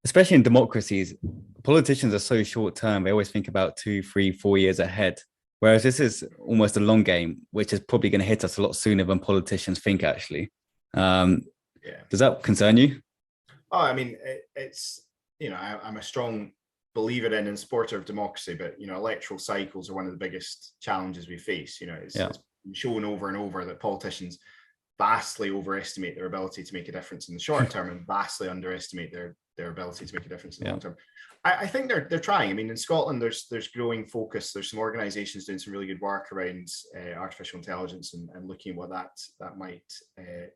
especially in democracies, politicians are so short term. They always think about 2, 3, 4 years ahead. Whereas this is almost a long game, which is probably going to hit us a lot sooner than politicians think, actually. Um, Yeah. does that concern you? Oh, I mean, it's, I'm a strong believer in and supporter of democracy, but, electoral cycles are one of the biggest challenges we face. It's been shown over and over that politicians vastly overestimate their ability to make a difference in the short term and vastly underestimate their ability to make a difference in the long term. I think they're trying. I mean, in Scotland, there's growing focus. There's some organisations doing some really good work around artificial intelligence and looking at what that might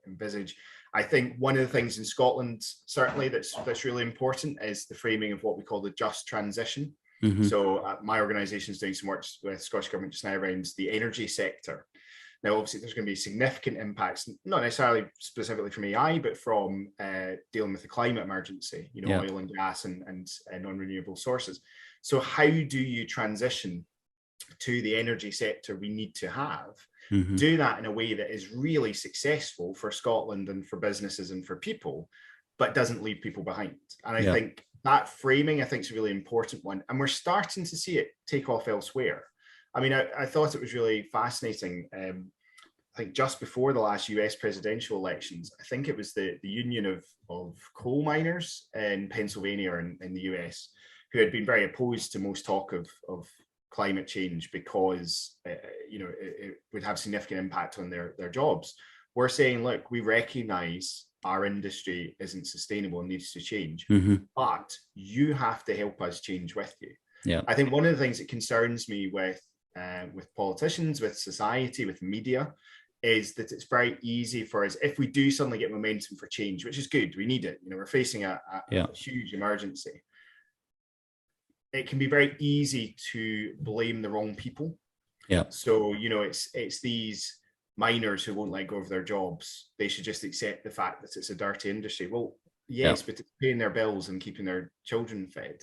envisage. I think one of the things in Scotland, certainly that's really important, is the framing of what we call the just transition. Mm-hmm. So my organisation is doing some work with Scottish Government just now around the energy sector. Now, obviously, there's going to be significant impacts, not necessarily specifically from AI, but from dealing with the climate emergency, oil and gas and non-renewable sources. So how do you transition to the energy sector we need to have? Mm-hmm. Do that in a way that is really successful for Scotland and for businesses and for people, but doesn't leave people behind. And I think that framing, is a really important one. And we're starting to see it take off elsewhere. I mean, I thought it was really fascinating. I think just before the last US presidential elections, I think it was the union of coal miners in Pennsylvania in the US, who had been very opposed to most talk of climate change because it would have significant impact on their jobs. We're saying, look, we recognize our industry isn't sustainable and needs to change, but you have to help us change with you. Yeah, I think one of the things that concerns me with politicians, with society, with media, is that it's very easy for us, if we do suddenly get momentum for change, which is good, we need it. We're facing a huge emergency. It can be very easy to blame the wrong people. Yeah. So, it's these miners who won't let go of their jobs. They should just accept the fact that it's a dirty industry. Well, yes, but it's paying their bills and keeping their children fed.